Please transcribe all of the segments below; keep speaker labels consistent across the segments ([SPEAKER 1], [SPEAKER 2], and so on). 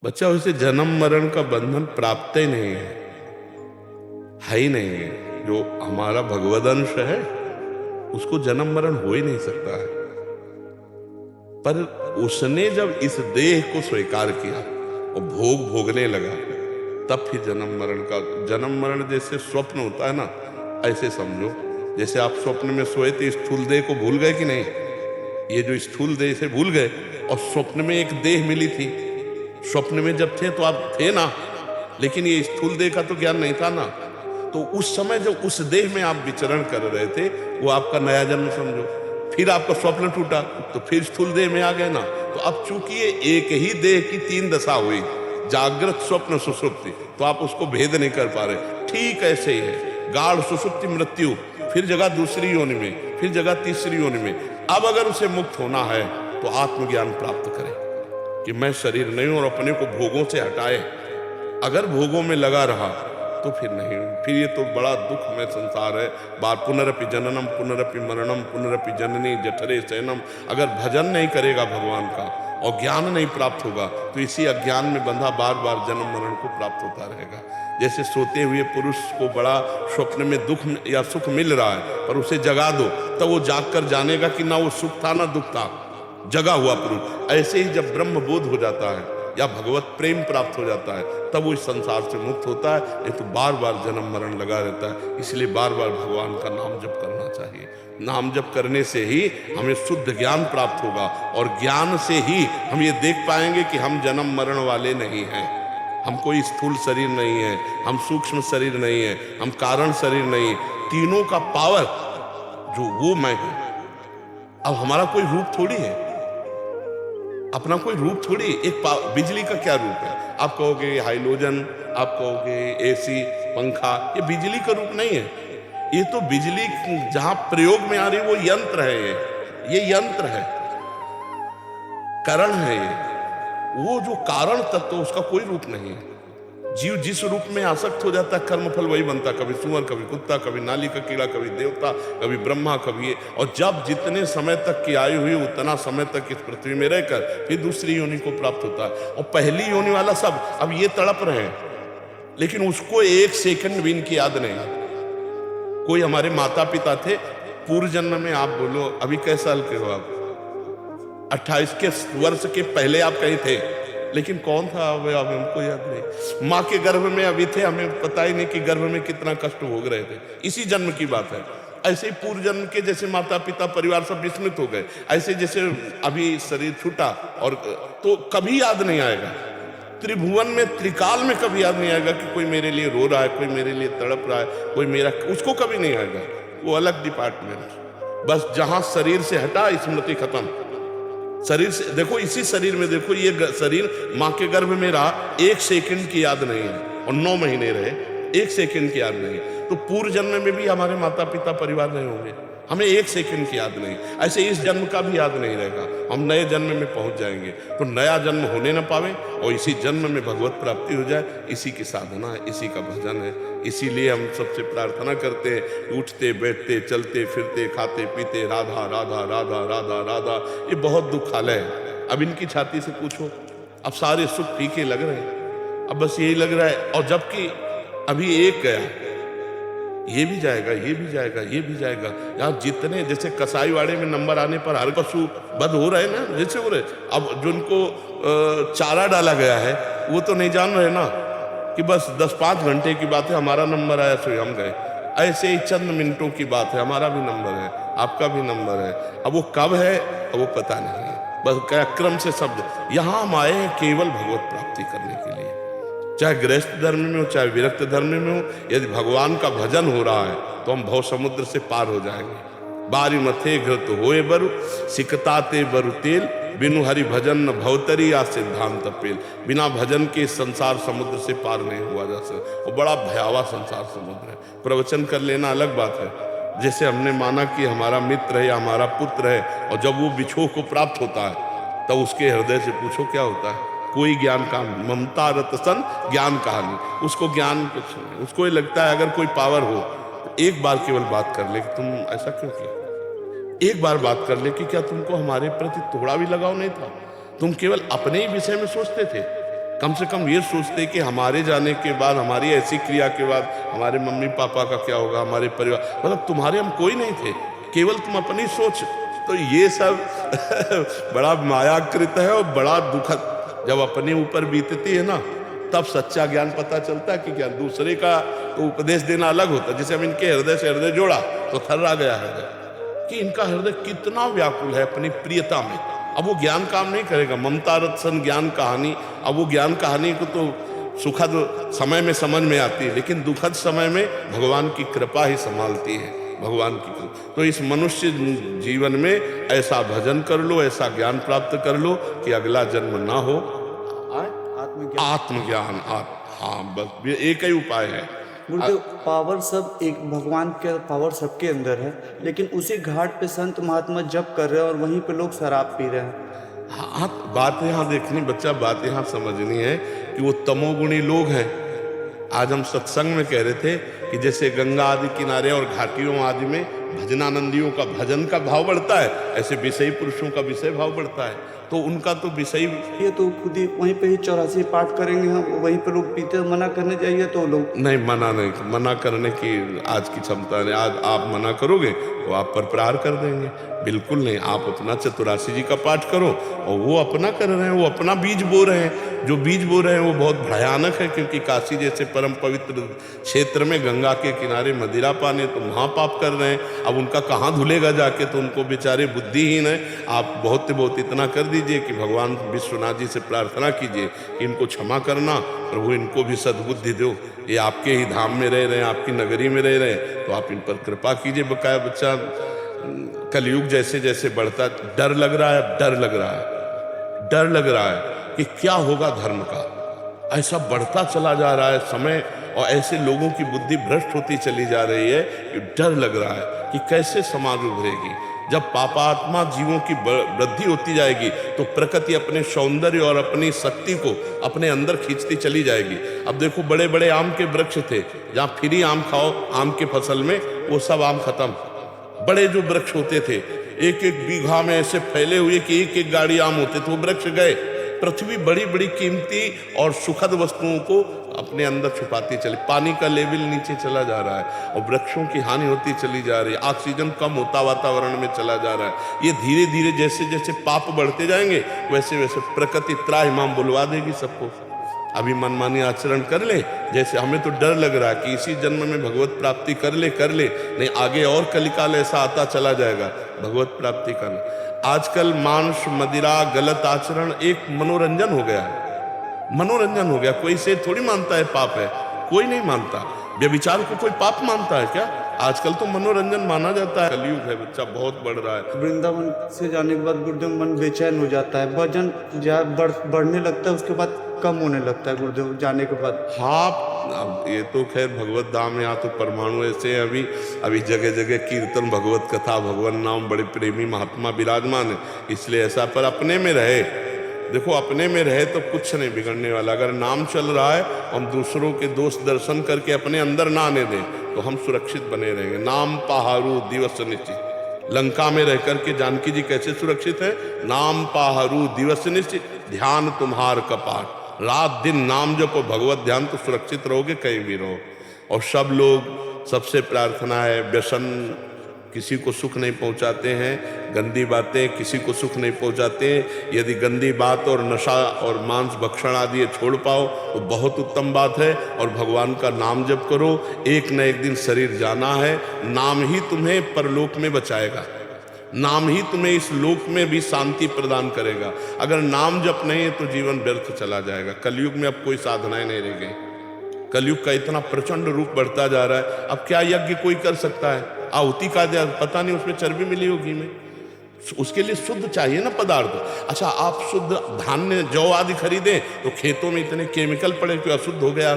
[SPEAKER 1] बच्चा उसे जन्म मरण का बंधन प्राप्त ही नहीं है ही नहीं है। जो हमारा भगवद अंश है उसको जन्म मरण हो ही नहीं सकता है। पर उसने जब इस देह को स्वीकार किया और भोग भोगने लगा तब फिर जन्म मरण जैसे स्वप्न होता है ना, ऐसे समझो जैसे आप स्वप्न में सोए थे, स्थूल देह को भूल गए कि नहीं? ये जो स्थूल देह से भूल गए और स्वप्न में एक देह मिली थी। स्वप्न में जब थे तो आप थे ना, लेकिन ये स्थूल देह का तो ज्ञान नहीं था ना। तो उस समय जब उस देह में आप विचरण कर रहे थे वो आपका नया जन्म समझो। फिर आपका स्वप्न टूटा तो फिर स्थूल देह में आ गए ना। तो अब चूंकि ये एक ही देह की तीन दशा हुई, जागृत स्वप्न सुषुप्ति, तो आप उसको भेद नहीं कर पा रहे। ठीक ऐसे ही है, गाढ़ सुषुप्ति मृत्यु, फिर जगह दूसरी योनि में, फिर जगह तीसरी योनि में। अब अगर उसे मुक्त होना है तो आत्मज्ञान प्राप्त करे कि मैं शरीर नहीं हूं और अपने को भोगों से हटाए। अगर भोगों में लगा रहा तो फिर नहीं, फिर ये तो बड़ा दुख में संसार है। बार पुनरपि जननम पुनरपि मरणम पुनरपि जननी जठरे शयनम। अगर भजन नहीं करेगा भगवान का और ज्ञान नहीं प्राप्त होगा तो इसी अज्ञान में बंधा बार बार जन्म मरण को प्राप्त होता रहेगा। जैसे सोते हुए पुरुष को बड़ा स्वप्न में दुख या सुख मिल रहा है, पर उसे जगा दो तब वो जाग कर जानेगा कि ना वो सुख था ना दुख था, जगा हुआ पुरुष। ऐसे ही जब ब्रह्म बोध हो जाता है या भगवत प्रेम प्राप्त हो जाता है तब वो इस संसार से मुक्त होता है। नहीं तो बार बार जन्म मरण लगा रहता है। इसलिए बार बार भगवान का नाम जप करना चाहिए। नाम जप करने से ही हमें शुद्ध ज्ञान प्राप्त होगा और ज्ञान से ही हम ये देख पाएंगे कि हम जन्म मरण वाले नहीं हैं। हम कोई स्थूल शरीर नहीं है, हम सूक्ष्म शरीर नहीं है, हम कारण शरीर नहीं। तीनों का पावर जो वो मैं हूं। अब हमारा कोई रूप थोड़ी है, अपना कोई रूप थोड़ी। एक बिजली का क्या रूप है? आप कहोगे हाइलोजन, आप कहोगे एसी पंखा, ये बिजली का रूप नहीं है। ये तो बिजली जहां प्रयोग में आ रही वो यंत्र है। ये यंत्र है, करण है। ये वो जो कारण तत्व उसका कोई रूप नहीं है। जीव जिस रूप में आसक्त हो जाता है कर्मफल वही बनता। कभी सुअर, कभी कुत्ता, कभी नाली का कीड़ा, कभी देवता, कभी ब्रह्मा, कभी ये। और जब जितने समय तक की आयु हुई उतना समय तक इस पृथ्वी में रहकर फिर दूसरी योनि को प्राप्त होता है। और पहली योनि वाला सब अब ये तड़प रहे हैं, लेकिन उसको एक सेकंड भी इनकी याद नहीं। कोई हमारे माता पिता थे पूर्व जन्म में, आप बोलो अभी कैसे साल के हो आप? 28 के वर्ष के पहले आप कहीं थे, लेकिन कौन था अब हमको याद नहीं। माँ के गर्भ में अभी थे, हमें पता ही नहीं कि गर्भ में कितना कष्ट भोग रहे थे। इसी जन्म की बात है। ऐसे ही पूर्व जन्म के जैसे माता पिता परिवार सब विस्मृत हो गए, ऐसे जैसे अभी शरीर छूटा और तो कभी याद नहीं आएगा। त्रिभुवन में त्रिकाल में कभी याद नहीं आएगा कि कोई मेरे लिए रो रहा है, कोई मेरे लिए तड़प रहा है, कोई मेरा, उसको कभी नहीं आएगा। वो अलग डिपार्टमेंट। बस जहां शरीर से हटा स्मृति खत्म। शरीर से देखो, इसी शरीर में देखो, ये शरीर माँ के गर्भ में रहा, एक सेकंड की याद नहीं है। और 9 महीने रहे, एक सेकंड की याद नहीं। तो पूर्व जन्म में भी हमारे माता पिता परिवार नहीं होंगे, हमें एक सेकंड की याद नहीं। ऐसे इस जन्म का भी याद नहीं रहेगा। हम नए जन्म में पहुंच जाएंगे। तो नया जन्म होने ना पावे और इसी जन्म में भगवत प्राप्ति हो जाए, इसी की साधना है, इसी का भजन है। इसीलिए हम सबसे प्रार्थना करते हैं, उठते बैठते चलते फिरते खाते पीते राधा राधा राधा राधा राधा। ये बहुत दुखालय है। अब इनकी छाती से पूछो, अब सारे सुख फीके लग रहे हैं। अब बस यही लग रहा है। और जबकि अभी एक गया, ये भी जाएगा, ये भी जाएगा, ये भी जाएगा। यार जितने जैसे कसाई वाड़े में नंबर आने पर हर कसूर बद हो रहे ना, जैसे हो रहे। अब जो उनको चारा डाला गया है वो तो नहीं जान रहे ना कि बस 10-5 घंटे की बात है, हमारा नंबर आया सो हम गए। ऐसे ही चंद मिनटों की बात है, हमारा भी नंबर है, आपका भी नंबर है। अब वो कब है अब वो पता नहीं है। बस क्या क्रम से शब्द। यहाँ हम आए हैं केवल भगवत प्राप्ति करने के लिए। चाहे गृहस्थ धर्म में हो, चाहे विरक्त धर्म में हो, यदि भगवान का भजन हो रहा है तो हम भव समुद्र से पार हो जाएंगे। बारी मथे घृत होए बरु सिकताते बरु तेल, बिनु हरि भजन न भवतरी या सिद्धांत पेल। बिना भजन के संसार समुद्र से पार नहीं हुआ जा सकता। और बड़ा भयावह संसार समुद्र है। प्रवचन कर लेना अलग बात है। जैसे हमने माना कि हमारा मित्र है या हमारा पुत्र है, और जब वो बिछोह को प्राप्त होता है तब उसके हृदय से पूछो क्या होता है? कोई ज्ञान का, ममता रत सन ज्ञान कहानी। उसको ज्ञान कुछ नहीं। उसको ये लगता है अगर कोई पावर हो तो एक बार केवल बात कर ले कि तुम ऐसा क्यों किया। एक बार बात कर ले कि क्या तुमको हमारे प्रति थोड़ा भी लगाव नहीं था? तुम केवल अपने ही विषय में सोचते थे। कम से कम ये सोचते कि हमारे जाने के बाद, हमारी ऐसी क्रिया के बाद हमारे मम्मी पापा का क्या होगा, हमारे परिवार, मतलब तुम्हारे हम कोई नहीं थे, केवल तुम अपनी सोच। तो ये सब बड़ा मायाकृत है और बड़ा दुखद जब अपने ऊपर बीतती है ना, तब सच्चा ज्ञान पता चलता है कि क्या दूसरे का तो उपदेश देना अलग होता है। जैसे हम इनके हृदय से हृदय जोड़ा तो थर्रा गया हृदय कि इनका हृदय कितना व्याकुल है अपनी प्रियता में। अब वो ज्ञान काम नहीं करेगा, ममता रत्सन ज्ञान कहानी, अब वो ज्ञान कहानी को तो सुखद समय में समझ में आती है, लेकिन दुखद समय में भगवान की कृपा ही संभालती है, भगवान की कृपा। तो इस मनुष्य जीवन में ऐसा भजन कर लो, ऐसा ज्ञान प्राप्त कर लो कि अगला जन्म ना हो। आत्मज्ञान। हाँ, बस ये एक ही उपाय है।
[SPEAKER 2] गुरुदेव, पावर सब एक, भगवान के पावर सबके अंदर है, लेकिन उसी घाट पे संत महात्मा जप कर रहे हैं और वहीं पे लोग शराब पी रहे हैं।
[SPEAKER 1] हाँ, बात यहाँ देखनी बच्चा, बात यहाँ समझनी है कि वो तमोगुणी लोग हैं। आज हम सत्संग में कह रहे थे कि जैसे गंगा आदि किनारे और घाटियों आदि में भजनानंदियों का भजन का भाव बढ़ता है, ऐसे विषयी पुरुषों का विषय भाव बढ़ता है। तो उनका तो विषय,
[SPEAKER 2] ये तो खुद ही वहीं पे ही 84 पाठ करेंगे हम, वहीं पे लोग पीते, मना करने जाइए तो लोग
[SPEAKER 1] नहीं, मना करने की आज की क्षमता नहीं। आज आप मना करोगे तो आप पर प्रहार कर देंगे, बिल्कुल नहीं। आप अपना 84 जी का पाठ करो और वो अपना कर रहे हैं, वो अपना बीज बो रहे हैं। जो बीज बो रहे हैं वो बहुत भयानक है, क्योंकि काशी जैसे परम पवित्र क्षेत्र में गंगा के किनारे मदिरा पाने तो महापाप कर रहे हैं। अब उनका कहाँ धुलेगा जाके, तो उनको बेचारे बुद्धिहीन है। आप बहुत इतना कर दीजिए कि भगवान विश्वनाथ जी से प्रार्थना कीजिए कि इनको क्षमा करना, प्रभु इनको भी सद्बुद्धि दो, ये आपके ही धाम में रह रहे हैं, आपकी नगरी में रह रहे हैं, तो आप इन पर कृपा कीजिए। बकाया बच्चा, कलयुग जैसे जैसे बढ़ता, डर लग रहा है, डर लग रहा है कि क्या होगा धर्म का। ऐसा बढ़ता चला जा रहा है समय, और ऐसे लोगों की बुद्धि भ्रष्ट होती चली जा रही है कि डर लग रहा है कि कैसे समाज उभरेगी। जब पापात्मा जीवों की वृद्धि होती जाएगी तो प्रकृति अपने सौंदर्य और अपनी शक्ति को अपने अंदर खींचती चली जाएगी। अब देखो, बड़े बड़े आम के वृक्ष थे, जहाँ फ्री आम खाओ आम के फसल में, वो सब आम खत्म। बड़े जो वृक्ष होते थे, एक एक बीघा में ऐसे फैले हुए कि एक एक गाड़ी आम होते थे, वो वृक्ष गए। पृथ्वी बड़ी बड़ी कीमती और सुखद वस्तुओं को अपने अंदर छुपाती चली, पानी का लेवल नीचे चला जा रहा है और वृक्षों की हानि होती चली जा रही है, ऑक्सीजन कम होता वातावरण में चला जा रहा है। ये धीरे धीरे जैसे जैसे पाप बढ़ते जाएंगे वैसे वैसे प्रकृति त्राहिमाम बुलवा देगी सबको। अभी मनमानी आचरण कर ले, जैसे हमें तो डर लग रहा है कि इसी जन्म में भगवत प्राप्ति कर ले, नहीं आगे और कलिकाल ऐसा आता चला जाएगा भगवत प्राप्ति करना। आजकल मांस मदिरा गलत आचरण एक मनोरंजन हो गया है, मनोरंजन हो गया। कोई से थोड़ी मानता है पाप है, कोई नहीं मानता। व्यभिचार को कोई पाप मानता है क्या? आजकल तो मनोरंजन माना जाता है। कलयुग है बच्चा, बहुत बढ़ रहा है।
[SPEAKER 2] वृंदावन से जाने के बाद गुरुदेव मन बेचैन हो जाता है, वजन बढ़ने लगता है, उसके बाद कम होने लगता है गुरुदेव जाने के बाद।
[SPEAKER 1] हाँ, ये तो खैर भगवत धाम, यहाँ तो परमाणु ऐसे हैं। अभी जगह जगह कीर्तन, भगवत कथा, भगवान नाम, बड़े प्रेमी महात्मा विराजमान है, इसलिए ऐसा। पर अपने में रहे, देखो अपने में रहे तो कुछ नहीं बिगड़ने वाला। अगर नाम चल रहा है, हम दूसरों के दोष दर्शन करके अपने अंदर ना आने दें तो हम सुरक्षित बने रहेंगे। नाम पाहारू दिवस निश्चित, लंका में रह करके जानकी जी कैसे सुरक्षित है? नाम पाहरू दिवस निश्चित, ध्यान तुम्हार कपाट, रात दिन नाम जपो, भगवत ध्यान, तो सुरक्षित रहोगे कहीं भी रहो। और सब लोग, सबसे प्रार्थना है, व्यसन किसी को सुख नहीं पहुंचाते हैं, गंदी बातें किसी को सुख नहीं पहुंचाते हैं। यदि गंदी बात और नशा और मांस भक्षण आदि छोड़ पाओ तो बहुत उत्तम बात है। और भगवान का नाम जप करो, एक न एक दिन शरीर जाना है। नाम ही तुम्हें परलोक में बचाएगा, नाम ही तुम्हें इस लोक में भी शांति प्रदान करेगा। अगर नाम जप नहीं है तो जीवन व्यर्थ चला जाएगा। कलयुग में अब कोई साधनाएं नहीं रह गई। कलयुग का इतना प्रचंड रूप बढ़ता जा रहा है। अब क्या यज्ञ कोई कर सकता है? आहुति का पता नहीं उसमें चर्बी मिली होगी में, उसके लिए शुद्ध चाहिए ना पदार्थ। अच्छा, आप शुद्ध धान्य जौ आदि खरीदें तो खेतों में इतने केमिकल पड़े कि अशुद्ध हो गया,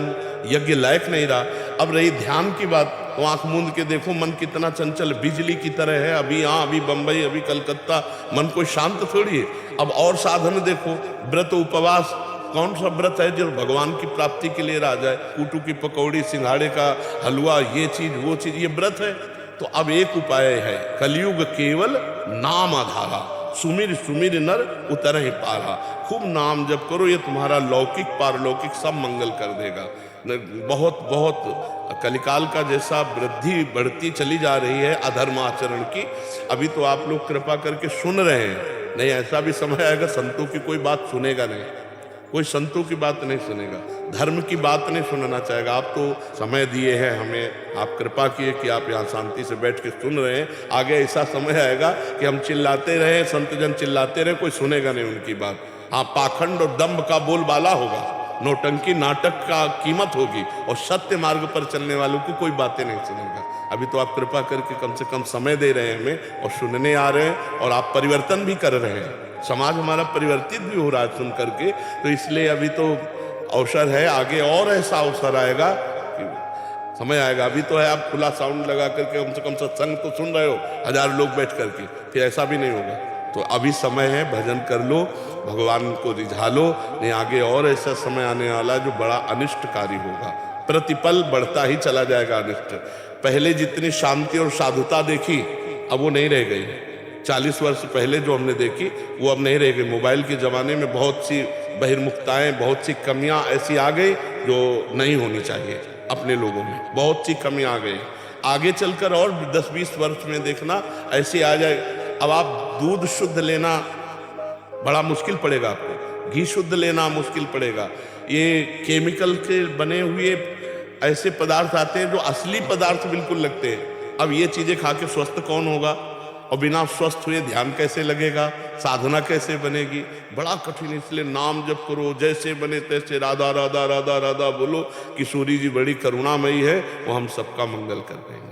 [SPEAKER 1] यज्ञ लायक नहीं रहा। अब रही ध्यान की बात, तो आंख मूंद के देखो, मन कितना चंचल बिजली की तरह है। अभी यहाँ, अभी बंबई, अभी कलकत्ता, मन कोई शांत थोड़ी है। अब और साधन देखो, व्रत उपवास, कौन सा व्रत है जो भगवान की प्राप्ति के लिए आ जाए? कूटू की पकौड़ी, सिंघाड़े का हलवा, ये चीज वो चीज, ये व्रत है। तो अब एक उपाय है, कलयुग केवल नाम आधारा, सुमिर सुमिर नर उतरहि पारा। खूब नाम जप करो, ये तुम्हारा लौकिक पारलौकिक सब मंगल कर देगा। बहुत बहुत कलिकाल का जैसा वृद्धि बढ़ती चली जा रही है अधर्म आचरण की, अभी तो आप लोग कृपा करके सुन रहे हैं, नहीं ऐसा भी समय आएगा संतों की कोई बात सुनेगा नहीं, कोई संतों की बात नहीं सुनेगा, धर्म की बात नहीं सुनना चाहेगा। आप तो समय दिए हैं हमें, आप कृपा किए कि आप यहाँ शांति से बैठ के सुन रहे हैं। आगे ऐसा समय आएगा कि हम चिल्लाते रहे, संतजन चिल्लाते रहे, कोई सुनेगा नहीं उनकी बात। हाँ, पाखंड और दंभ का बोलबाला होगा, नौटंकी नाटक का कीमत होगी, और सत्य मार्ग पर चलने वालों को कोई बातें नहीं सुनेगा। अभी तो आप कृपा करके कम से कम समय दे रहे हैं हमें, और सुनने आ रहे हैं, और आप परिवर्तन भी कर रहे हैं। समाज हमारा परिवर्तित भी हो रहा है सुन करके, तो इसलिए अभी तो अवसर है, आगे और ऐसा अवसर आएगा कि समय आएगा। अभी तो है आप खुला साउंड लगा करके कम से कम सत्संग तो सुन रहे हो, 1000 लोग बैठ करके, फिर ऐसा भी नहीं होगा। तो अभी समय है, भजन कर लो, भगवान को रिझा लो, नहीं आगे और ऐसा समय आने वाला जो बड़ा अनिष्टकारी होगा। प्रतिपल बढ़ता ही चला जाएगा अनिष्ट। पहले जितनी शांति और साधुता देखी अब वो नहीं रह गई। 40 वर्ष पहले जो हमने देखी वो अब नहीं रह गई। मोबाइल के ज़माने में बहुत सी बहिर्मुखताएं, बहुत सी कमियां ऐसी आ गई जो नहीं होनी चाहिए अपने लोगों में, बहुत सी कमियां आ गई। आगे चलकर और 10-20 वर्ष में देखना ऐसी आ जाए। अब आप दूध शुद्ध लेना बड़ा मुश्किल पड़ेगा आपको, घी शुद्ध लेना मुश्किल पड़ेगा। ये केमिकल के बने हुए ऐसे पदार्थ आते हैं जो असली पदार्थ बिल्कुल लगते हैं। अब ये चीज़ें खा के स्वस्थ कौन होगा, और बिना स्वस्थ हुए ध्यान कैसे लगेगा, साधना कैसे बनेगी, बड़ा कठिन। इसलिए नाम जप करो, जैसे बने तैसे राधा राधा राधा राधा बोलो। किशोरी जी बड़ी करुणामयी है, वो हम सबका मंगल कर देंगे।